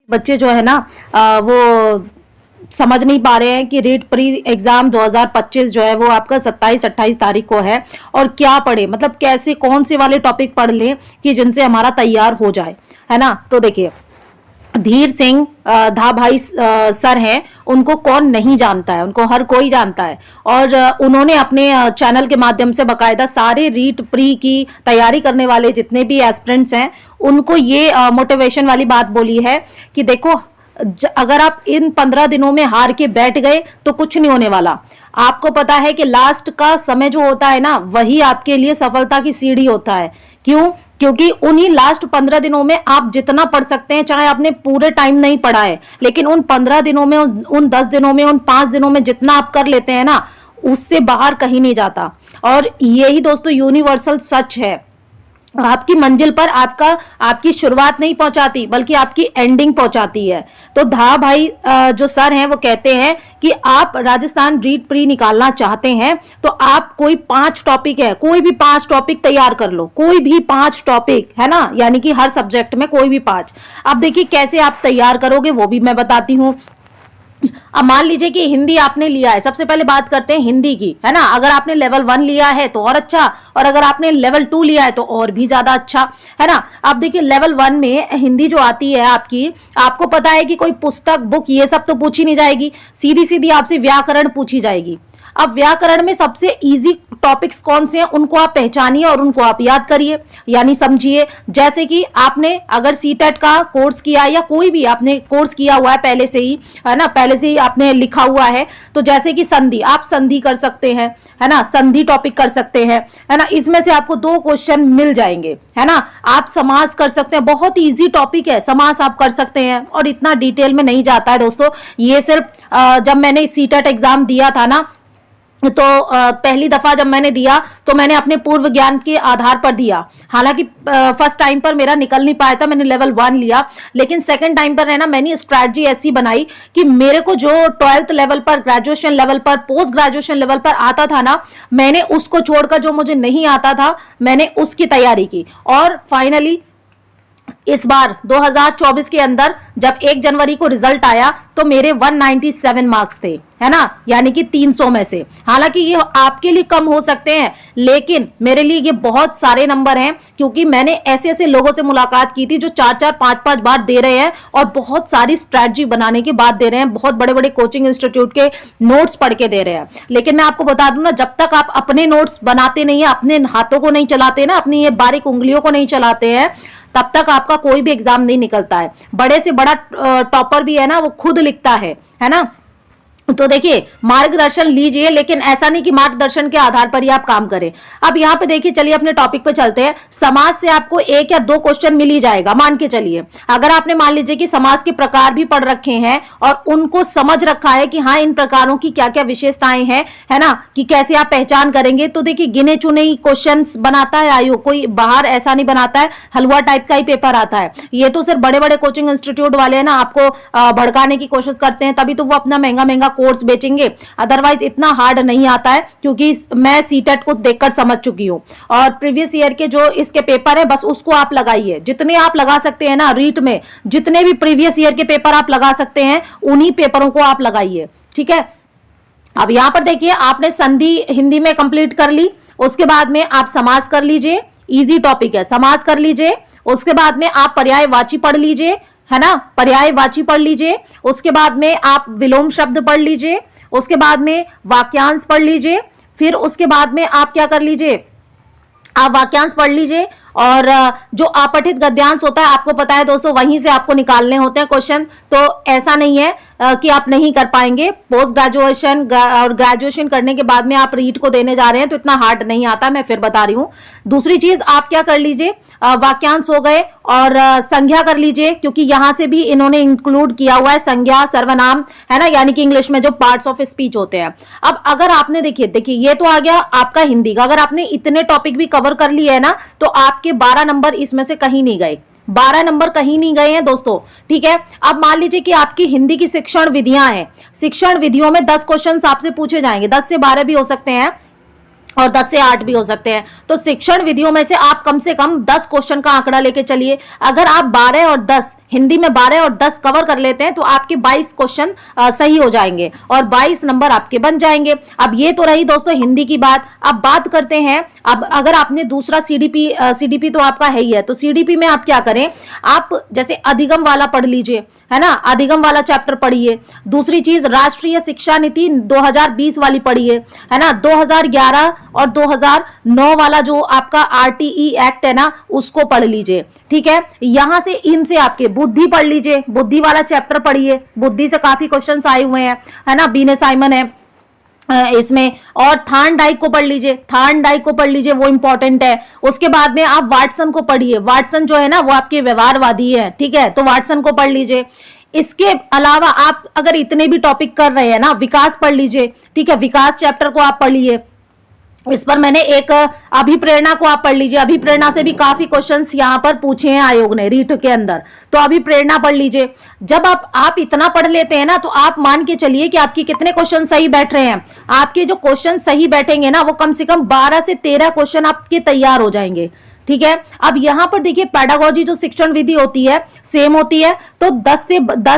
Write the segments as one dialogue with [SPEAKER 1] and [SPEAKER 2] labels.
[SPEAKER 1] बच्चे जो है ना वो समझ नहीं पा रहे हैं कि रीट प्री एग्जाम 2025 जो है वो आपका 27-28 तारीख को है, और क्या पढ़े, मतलब कैसे कौन से वाले टॉपिक पढ़ लें कि जिनसे हमारा तैयार हो जाए, है ना। तो देखिए, धीर सिंह धा भाई सर हैं, उनको कौन नहीं जानता है, उनको हर कोई जानता है। और उन्होंने अपने चैनल के माध्यम से बकायदा सारे रीट प्री की तैयारी करने वाले जितने भी एस्पिरेंट्स हैं उनको ये मोटिवेशन वाली बात बोली है कि देखो, अगर आप इन 15 दिनों में हार के बैठ गए तो कुछ नहीं होने वाला। आपको पता है कि लास्ट का समय जो होता है ना, वही आपके लिए सफलता की सीढ़ी होता है। क्यों? क्योंकि उन्हीं लास्ट 15 दिनों में आप जितना पढ़ सकते हैं, चाहे आपने पूरे टाइम नहीं पढ़ा है, लेकिन उन 15 दिनों में, उन 10 दिनों में, उन 5 दिनों में जितना आप कर लेते हैं ना, उससे बाहर कहीं नहीं जाता। और यही दोस्तों यूनिवर्सल सच है। आपकी मंजिल पर आपकी शुरुआत नहीं पहुंचाती, बल्कि आपकी एंडिंग पहुंचाती है। तो धा भाई जो सर हैं वो कहते हैं कि आप राजस्थान रीट प्री निकालना चाहते हैं तो आप कोई 5 टॉपिक है, कोई भी 5 टॉपिक तैयार कर लो, कोई भी 5 टॉपिक, है ना, यानी कि हर सब्जेक्ट में कोई भी 5। अब देखिए कैसे आप तैयार करोगे वो भी मैं बताती हूँ। अब मान लीजिए कि हिंदी आपने लिया है, सबसे पहले बात करते हैं हिंदी की, है ना। अगर आपने लेवल 1 लिया है तो और अच्छा, और अगर आपने लेवल 2 लिया है तो और भी ज्यादा अच्छा, है ना। आप देखिए लेवल 1 में हिंदी जो आती है आपकी, आपको पता है कि कोई पुस्तक, बुक, ये सब तो पूछी नहीं जाएगी, सीधी सीधी आपसे व्याकरण पूछी जाएगी। अब व्याकरण में सबसे इजी टॉपिक्स कौन से हैं उनको आप पहचानिए और उनको आप याद करिए, यानी समझिए। जैसे कि आपने अगर सीटेट का कोर्स किया या कोई भी आपने कोर्स किया हुआ है पहले से ही, है ना, पहले से ही आपने लिखा हुआ है, तो जैसे कि संधि, आप संधि कर सकते हैं, है ना, संधि टॉपिक कर सकते हैं, है ना। इसमें से आपको 2 क्वेश्चन मिल जाएंगे, है ना। आप समास कर सकते हैं, बहुत ईजी टॉपिक है, समास आप कर सकते हैं, और इतना डिटेल में नहीं जाता है दोस्तों। ये सिर्फ जब मैंने सीटेट एग्जाम दिया था ना, तो पहली दफा जब मैंने दिया तो मैंने अपने पूर्व ज्ञान के आधार पर दिया। हालांकि फर्स्ट टाइम पर मेरा निकल नहीं पाया था, मैंने लेवल 1 लिया, लेकिन सेकंड टाइम पर है ना, मैंने स्ट्रैटेजी ऐसी बनाई कि मेरे को जो 12th लेवल पर, ग्रेजुएशन लेवल पर, पोस्ट ग्रेजुएशन लेवल पर आता था ना, मैंने उसको छोड़कर जो मुझे नहीं आता था मैंने उसकी तैयारी की। और फाइनली इस बार 2024 के अंदर जब 1 जनवरी को रिजल्ट आया तो मेरे 197 मार्क्स थे, है ना, यानी कि 300 में से। हालांकि ये आपके लिए कम हो सकते हैं, लेकिन मेरे लिए ये बहुत सारे नंबर हैं, क्योंकि मैंने ऐसे ऐसे लोगों से मुलाकात की थी जो 4-4, 5-5 बार दे रहे हैं और बहुत सारी स्ट्रैटेजी बनाने के बाद दे रहे हैं, बहुत बड़े बड़े कोचिंग इंस्टीट्यूट के नोट्स पढ़ के दे रहे हैं। लेकिन मैं आपको बता दूं ना, जब तक आप अपने नोट्स बनाते नहीं है, अपने हाथों को नहीं चलाते ना, अपनी ये बारीक उंगलियों को नहीं चलाते हैं, तब तक आपका कोई भी एग्जाम नहीं निकलता है। बड़े से बड़ा टॉपर भी है ना, वो खुद लिखता है ना। तो देखिए, मार्गदर्शन लीजिए, लेकिन ऐसा नहीं कि मार्गदर्शन के आधार पर ही आप काम करें। अब यहाँ पे देखिए, चलिए अपने टॉपिक पे चलते हैं। समाज से आपको 1 या 2 क्वेश्चन मिल ही जाएगा, मान के चलिए। अगर आपने मान लीजिए कि समाज के प्रकार भी पढ़ रखे हैं और उनको समझ रखा है कि हाँ, इन प्रकारों की क्या क्या विशेषताएं हैं, है ना, कि कैसे आप पहचान करेंगे, तो देखिए गिने चुने ही क्वेश्चन बनाता है आयोग, कोई बाहर ऐसा नहीं बनाता है, हलवा टाइप का ही पेपर आता है। ये तो सिर्फ बड़े बड़े कोचिंग इंस्टीट्यूट वाले है ना, आपको भड़काने की कोशिश करते हैं, तभी तो वो अपना महंगा महंगा कोर्स बेचेंगे। अदरवाइज इतना हार्ड नहीं आता है, क्योंकि मैं सीटेट को देखकर समझ चुकी हूं। और प्रीवियस ईयर के जो इसके पेपर है, बस उसको आप लगाइए, जितने आप लगा सकते हैं ना रीट में, जितने भी प्रीवियस ईयर के पेपर आप लगा सकते हैं, उन्हीं पेपरों को आप लगाइए, ठीक है। अब यहां पर देखिए, आपने संधि हिंदी में कंप्लीट कर ली, उसके बाद में आप समास कर लीजिए, इजी टॉपिक है, समास कर लीजिए। उसके बाद में आप पर्यायवाची पढ़ लीजिए, है ना, पर्यायवाची पढ़ लीजिए। उसके बाद में आप विलोम शब्द पढ़ लीजिए। उसके बाद में वाक्यांश पढ़ लीजिए। फिर उसके बाद में आप क्या कर लीजिए, आप वाक्यांश पढ़ लीजिए। और जो अपठित गद्यांश होता है, आपको पता है दोस्तों, वहीं से आपको निकालने होते हैं क्वेश्चन। तो ऐसा नहीं है कि आप नहीं कर पाएंगे। पोस्ट ग्रेजुएशन और ग्रेजुएशन करने के बाद में आप रीट को देने जा रहे हैं तो इतना हार्ड नहीं आता, मैं फिर बता रही हूँ। दूसरी चीज आप क्या कर लीजिए, वाक्यांश हो गए, और संज्ञा कर लीजिए, क्योंकि यहां से भी इन्होंने इंक्लूड किया हुआ है संज्ञा, सर्वनाम, है ना, यानी कि इंग्लिश में जो पार्ट्स ऑफ स्पीच होते हैं। अब अगर आपने देखिए ये तो आ गया आपका हिंदी का। अगर आपने इतने टॉपिक भी कवर कर लिए है ना, तो आपके 12 नंबर इसमें से कहीं नहीं गए, 12 नंबर कहीं नहीं गए हैं दोस्तों, ठीक है। अब मान लीजिए कि आपकी हिंदी की शिक्षण विधियां हैं, शिक्षण विधियों में 10 क्वेश्चन आपसे पूछे जाएंगे, 10 से 12 भी हो सकते हैं और 10 से 8 भी हो सकते हैं। तो शिक्षण विधियों में से आप कम से कम 10 क्वेश्चन का आंकड़ा लेके चलिए। अगर आप 12 और 10 हिंदी में 12 और 10 कवर कर लेते हैं तो आपके 22 क्वेश्चन सही हो जाएंगे और 22 नंबर आपके बन जाएंगे। अब ये तो रही दोस्तों हिंदी की बात। अब बात करते हैं, अब अगर आपने दूसरा सीडीपी तो आपका है ही है, तो सीडीपी में आप क्या करें, आप जैसे अधिगम वाला पढ़ लीजिए, है ना, अधिगम वाला चैप्टर पढ़िए। दूसरी चीज राष्ट्रीय शिक्षा नीति 2020 वाली पढ़िए, है ना, 2011 और 2009 वाला जो आपका आरटीई एक्ट है ना उसको पढ़ लीजिए। ठीक है, यहां से इनसे आपके बुद्धि पढ़ लीजिए, बुद्धि वाला चैप्टर पढ़िए, बुद्धि से काफी क्वेश्चंस आए हुए हैं, है ना, बीने साइमन है इसमें। और थार्न डाइक को पढ़ लीजिए, थार्न डाइक को पढ़ लीजिए, वो इंपॉर्टेंट है। उसके बाद में आप वाटसन को पढ़िए, वाटसन जो है ना वो आपके व्यवहारवादी है, ठीक है, तो वाटसन को पढ़ लीजिए। इसके अलावा आप अगर इतने भी टॉपिक कर रहे हैं ना, विकास पढ़ लीजिए, ठीक है, विकास चैप्टर को आप पढ़िए। इस पर मैंने एक अभिप्रेरणा को आप पढ़ लीजिए, अभिप्रेरणा से भी काफी क्वेश्चंस यहां पर पूछे हैं आयोग ने रीट के अंदर, तो अभिप्रेरणा पढ़ लीजिए। जब आप इतना पढ़ लेते हैं ना तो आप मान के चलिए कि आपके कितने क्वेश्चन सही बैठ रहे हैं। आपके जो क्वेश्चन सही बैठेंगे ना वो कम से कम 12 से 13 क्वेश्चन आपके तैयार हो जाएंगे। ठीक है, अब यहां पर देखिए पेडागोजी जो शिक्षण विधि होती है सेम होती है, तो 10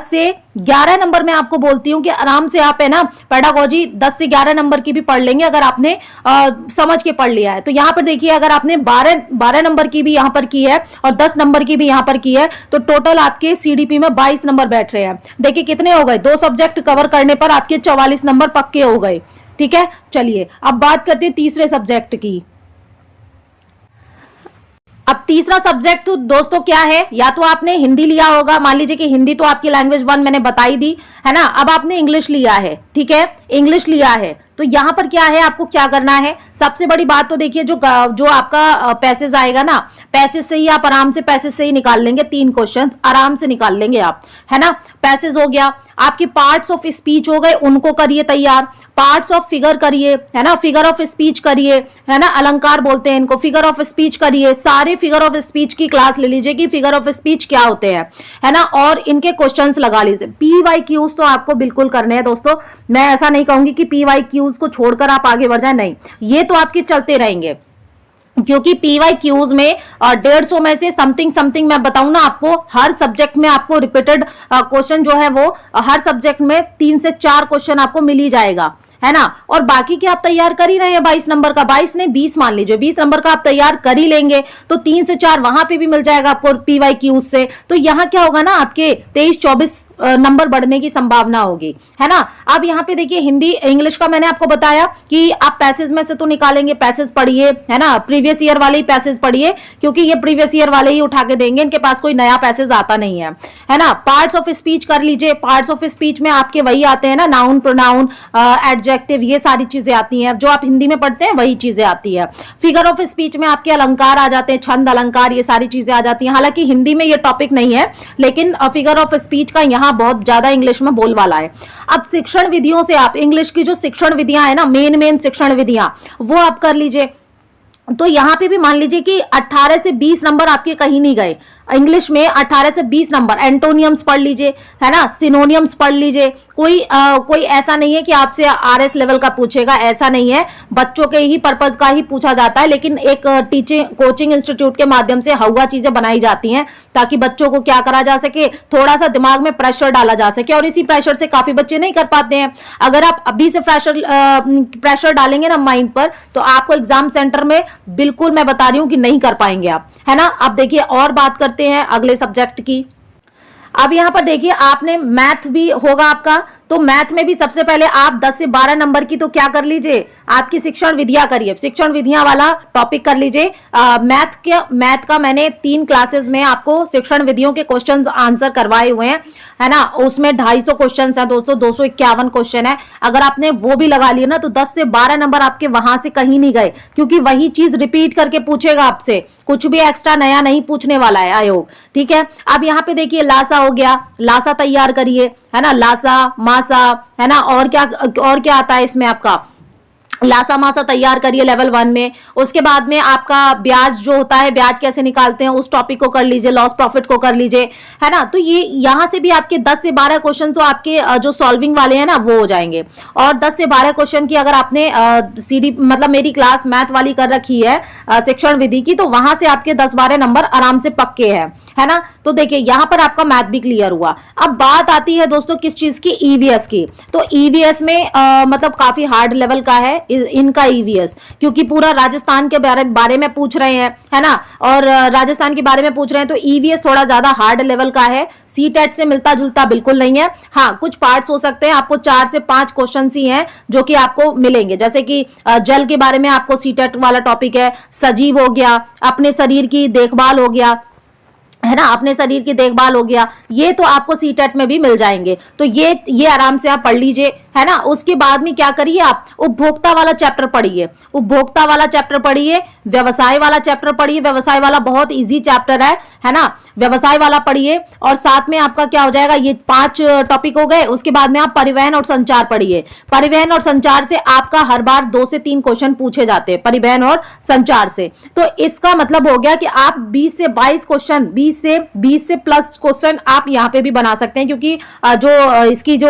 [SPEAKER 1] से 11 नंबर में आपको बोलती हूं कि आराम से आप है ना पेडागोजी 10 से 11 नंबर की भी पढ़ लेंगे अगर आपने समझ के पढ़ लिया है। तो यहां पर देखिए अगर आपने 12 नंबर की भी यहां पर की है और 10 नंबर की भी यहां पर की है तो टोटल आपके सीडीपी में 22 नंबर बैठ रहे हैं। देखिए कितने हो गए, 2 सब्जेक्ट कवर करने पर आपके 44 नंबर पक्के हो गए। ठीक है, चलिए अब बात करते हैं तीसरे सब्जेक्ट की। अब तीसरा सब्जेक्ट तो दोस्तों क्या है, या तो आपने हिंदी लिया होगा, मान लीजिए कि हिंदी तो आपकी लैंग्वेज 1 मैंने बताई दी है ना, अब आपने इंग्लिश लिया है, ठीक है, इंग्लिश लिया है तो यहां पर क्या है, आपको क्या करना है, सबसे बड़ी बात तो देखिए जो आपका पैसेज आएगा ना, पैसेज से ही आप आराम से पैसेज से ही निकाल लेंगे, 3 क्वेश्चन आराम से निकाल लेंगे आप, है ना। पैसेज हो गया, आपके पार्ट्स ऑफ स्पीच हो गए, उनको करिए तैयार, पार्ट्स ऑफ फिगर करिए, है ना, फिगर ऑफ स्पीच करिए, है ना, अलंकार बोलते हैं इनको, फिगर ऑफ स्पीच करिए, सारे फिगर ऑफ स्पीच की क्लास ले लीजिए कि फिगर ऑफ स्पीच क्या होते हैं, है ना, और इनके क्वेश्चंस लगा लीजिए। PYQs तो आपको बिल्कुल करने हैं दोस्तों, मैं ऐसा नहीं कहूंगी कि PYQs को छोड़कर आप आगे बढ़ जाए, नहीं, ये तो आपके चलते रहेंगे क्योंकि PYQs में 150 में से समथिंग मैं बताऊं ना आपको, हर सब्जेक्ट में आपको रिपीटेड क्वेश्चन जो है वो हर सब्जेक्ट में 3 से 4 क्वेश्चन आपको मिल ही जाएगा, है ना। और बाकी के आप तैयार कर ही रहे हैं 22 नंबर का, 22 ने 20 मान लीजिए, 20 नंबर का आप तैयार कर ही लेंगे तो 3 से 4 वहां पे भी मिल जाएगा आपको PYQs से। तो यहाँ क्या होगा ना, आपके 23-24 नंबर बढ़ने की संभावना होगी, है ना। अब यहाँ पे देखिए हिंदी इंग्लिश का मैंने आपको बताया कि आप पैसेज में से तो निकालेंगे, पैसेज पढ़िए, है ना, प्रीवियस ईयर वाले ही पैसेज पढ़िए क्योंकि ये प्रीवियस ईयर वाले ही उठा के देंगे, इनके पास कोई नया पैसेज आता नहीं है ना। पार्ट्स ऑफ स्पीच कर लीजिए, पार्ट्स ऑफ स्पीच में आपके वही आते हैं ना, नाउन, प्रोनाउन, एडजेक्टिव, ये सारी चीजें आती हैं जो आप हिंदी में पढ़ते हैं, वही चीजें आती है। फिगर ऑफ स्पीच में आपके अलंकार आ जाते हैं, छंद, अलंकार, ये सारी चीजें आ जाती हैं। हालांकि हिंदी में ये टॉपिक नहीं है लेकिन फिगर ऑफ स्पीच का यहाँ बहुत ज्यादा इंग्लिश में बोलबाला है। अब शिक्षण विधियों से आप इंग्लिश की जो शिक्षण विधियां है ना, मेन शिक्षण विधियां, वो आप कर लीजिए। तो यहां पे भी मान लीजिए कि 18 से 20 नंबर आपके कहीं नहीं गए, इंग्लिश में 18 से 20 नंबर। एंटोनियम्स पढ़ लीजिए, है ना, सिनोनियम्स पढ़ लीजिए। कोई ऐसा नहीं है कि आपसे RS लेवल का पूछेगा, ऐसा नहीं है, बच्चों के ही पर्पज का ही पूछा जाता है, लेकिन एक टीचिंग कोचिंग इंस्टीट्यूट के माध्यम से हवा चीजें बनाई जाती हैं ताकि बच्चों को क्या करा जा सके, थोड़ा सा दिमाग में प्रेशर डाला जा सके, और इसी प्रेशर से काफी बच्चे नहीं कर पाते हैं। अगर आप अभी से प्रेशर डालेंगे ना माइंड पर तो आपको एग्जाम सेंटर में बिल्कुल मैं बता रही हूं कि नहीं कर पाएंगे आप, है ना। अब देखिए और बात करते हैं अगले सब्जेक्ट की। अब यहां पर देखिए आपने मैथ भी होगा आपका, तो मैथ में भी सबसे पहले आप 10 से 12 नंबर की तो क्या कर लीजिए, आपकी शिक्षण विधियां करिए, शिक्षण विधियां वाला टॉपिक कर लीजिए। मैथ का मैंने 3 क्लासेस में आपको शिक्षण विधियों के क्वेश्चन आंसर करवाए हुए हैं, है ना। उसमें 250 क्वेश्चन है दोस्तों, 251 क्वेश्चन है। अगर आपने वो भी लगा लिए ना तो 10 से 12 नंबर आपके वहां से कहीं नहीं गए, क्योंकि वही चीज रिपीट करके पूछेगा आपसे, कुछ भी एक्स्ट्रा नया नहीं पूछने वाला है आयोग, ठीक है। अब यहाँ पे देखिए लासा हो गया, लासा तैयार करिए, है ना, लासा, मासा, है ना, और क्या आता है इसमें आपका, लासा मासा तैयार करिए लेवल 1 में। उसके बाद में आपका ब्याज जो होता है, ब्याज कैसे निकालते हैं उस टॉपिक को कर लीजिए, लॉस प्रॉफिट को कर लीजिए, है ना। तो ये यहां से भी आपके 10 से 12 क्वेश्चन तो आपके जो सॉल्विंग वाले हैं ना वो हो जाएंगे। और 10 से 12 क्वेश्चन की अगर आपने सीडी मतलब मेरी क्लास मैथ वाली कर रखी है शिक्षण विधि की, तो वहां से आपके 10-12 नंबर आराम से पक्के हैं, है ना। तो देखिए यहां पर आपका मैथ भी क्लियर हुआ। अब बात आती है दोस्तों किस चीज की, ईवीएस की। तो ईवीएस में मतलब काफी हार्ड लेवल का है इनका ईवीएस, क्योंकि पूरा राजस्थान के बारे में पूछ रहे हैं, है ना। और राजस्थान के बारे में पूछ रहे हैं, तो ईवीएस थोड़ा ज्यादा हार्ड लेवल का है। सीटेट से मिलता जुलता बिल्कुल नहीं है। हाँ, कुछ पार्ट्स हो सकते हैं, आपको 4 से 5 क्वेश्चन ही हैं जो कि आपको मिलेंगे, जैसे कि जल के बारे में आपको सीटेट वाला टॉपिक है, सजीव हो गया, अपने शरीर की देखभाल हो गया, है ना, अपने शरीर की देखभाल हो गया, ये तो आपको सीटेट में भी मिल जाएंगे। तो ये आराम से आप पढ़ लीजिए, है ना। उसके बाद में क्या करिए, आप उपभोक्ता वाला चैप्टर पढ़िए, उपभोक्ता वाला चैप्टर पढ़िए, व्यवसाय वाला चैप्टर पढ़िए। व्यवसाय वाला बहुत इजी चैप्टर है ना। व्यवसाय वाला पढ़िए और साथ में आपका क्या हो जाएगा, ये 5 टॉपिक हो गए। उसके बाद में आप परिवहन और संचार पढ़िए। परिवहन और संचार से आपका हर बार 2 से 3 क्वेश्चन पूछे जाते हैं परिवहन और संचार से। तो इसका मतलब हो गया कि आप 20 से 22 क्वेश्चन, 20 से प्लस क्वेश्चन आप यहाँ पे भी बना सकते हैं, क्योंकि जो इसकी जो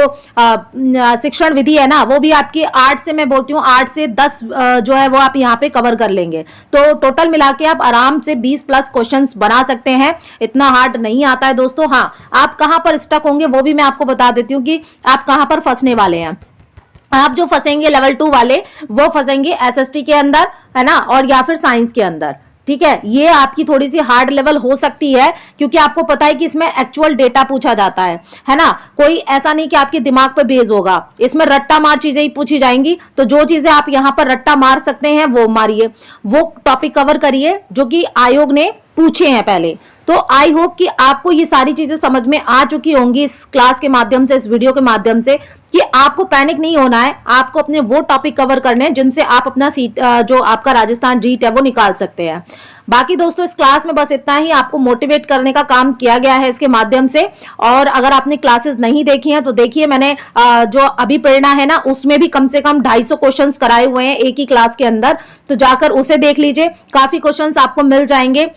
[SPEAKER 1] शिक्षण विधि है ना, वो भी आपकी 8 से, मैं बोलती हूँ 8 से 10 जो है वो आप यहाँ पे कवर कर लेंगे। तो टोटल मिला के आप आराम से 20 प्लस क्वेश्चंस बना सकते हैं। इतना हार्ड नहीं आता है दोस्तों। हाँ, आप कहां पर स्टक होंगे वो भी मैं आपको बता देती हूँ कि आप कहां पर फंसने वाले हैं। आप जो फंसेंगे लेवल 2 वाले, वो फंसेंगे एसएसटी के अंदर, है ना, और या फिर साइंस के अंदर। ठीक है, ये आपकी थोड़ी सी हार्ड लेवल हो सकती है, क्योंकि आपको पता है कि इसमें एक्चुअल डेटा पूछा जाता है ना। कोई ऐसा नहीं कि आपके दिमाग पे बेस होगा, इसमें रट्टा मार चीजें ही पूछी जाएंगी। तो जो चीजें आप यहां पर रट्टा मार सकते हैं वो मारिए, वो टॉपिक कवर करिए जो कि आयोग ने पूछे हैं पहले। तो आई होप कि आपको ये सारी चीजें समझ में आ चुकी होंगी इस क्लास के माध्यम से, इस वीडियो के माध्यम से, कि आपको पैनिक नहीं होना है। आपको अपने वो टॉपिक कवर करने हैं जिनसे आप अपना सीट जो आपका राजस्थान रीट है वो निकाल सकते हैं। बाकी दोस्तों इस क्लास में बस इतना ही आपको मोटिवेट करने का काम किया गया है इसके माध्यम से। और अगर आपने क्लासेस नहीं देखी हैं तो देखिए, मैंने जो अभी प्रेरणा है ना, उसमें भी कम से कम 250 क्वेश्चंस कराए हुए हैं एक ही क्लास के अंदर। तो जाकर उसे देख लीजिए, काफी क्वेश्चंस आपको मिल जाएंगे।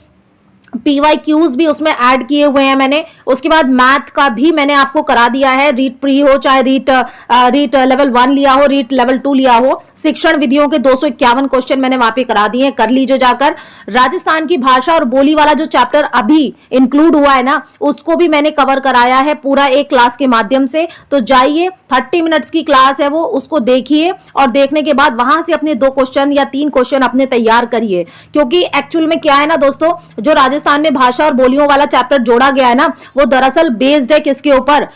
[SPEAKER 1] PYQs भी उसमें ऐड किए हुए हैं मैंने। उसके बाद मैथ का भी मैंने आपको करा दिया है, रीट प्री हो चाहे रीट लेवल 1 लिया हो, रीट लेवल 2 लिया हो। शिक्षण विधियों के 251 क्वेश्चन मैंने वहां पे करा दिए, कर लीजिए जाकर। राजस्थान की भाषा और बोली वाला जो चैप्टर अभी इंक्लूड हुआ है ना, उसको भी मैंने कवर कराया है पूरा एक क्लास के माध्यम से। तो जाइए, 30 मिनट्स की क्लास है वो, उसको देखिए और देखने के बाद वहां से अपने 2 क्वेश्चन या 3 क्वेश्चन अपने तैयार करिए। क्योंकि एक्चुअल में क्या है ना दोस्तों, जो राजस्थान में भाषा और बोलियों वाला चैप्टर जोड़ा गया है ना, वो दरअसल बेस्ड है किसके ऊपर,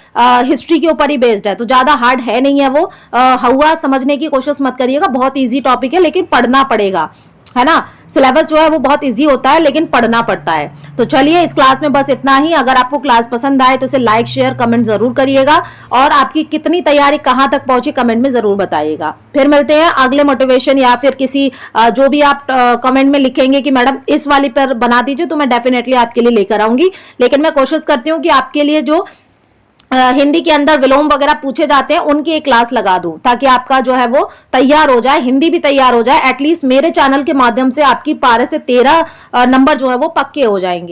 [SPEAKER 1] हिस्ट्री के ऊपर ही बेस्ड है। तो ज्यादा हार्ड है नहीं है वो। हुआ समझने की कोशिश मत करिएगा, बहुत इजी टॉपिक है, लेकिन पढ़ना पड़ेगा, है ना। सिलेबस जो है वो बहुत इजी होता है, लेकिन पढ़ना पड़ता है। तो चलिए, इस क्लास में बस इतना ही। अगर आपको क्लास पसंद आए तो इसे लाइक शेयर कमेंट जरूर करिएगा, और आपकी कितनी तैयारी कहां तक पहुंची कमेंट में जरूर बताइएगा। फिर मिलते हैं अगले मोटिवेशन या फिर किसी जो भी आप कमेंट में लिखेंगे कि मैडम इस वाली पर बना दीजिए, तो मैं डेफिनेटली आपके लिए लेकर आऊंगी। लेकिन मैं कोशिश करती हूँ कि आपके लिए जो हिंदी के अंदर विलोम वगैरह पूछे जाते हैं उनकी एक क्लास लगा दूं, ताकि आपका जो है वो तैयार हो जाए, हिंदी भी तैयार हो जाए। एटलीस्ट मेरे चैनल के माध्यम से आपकी 12 से 13 नंबर जो है वो पक्के हो जाएंगे।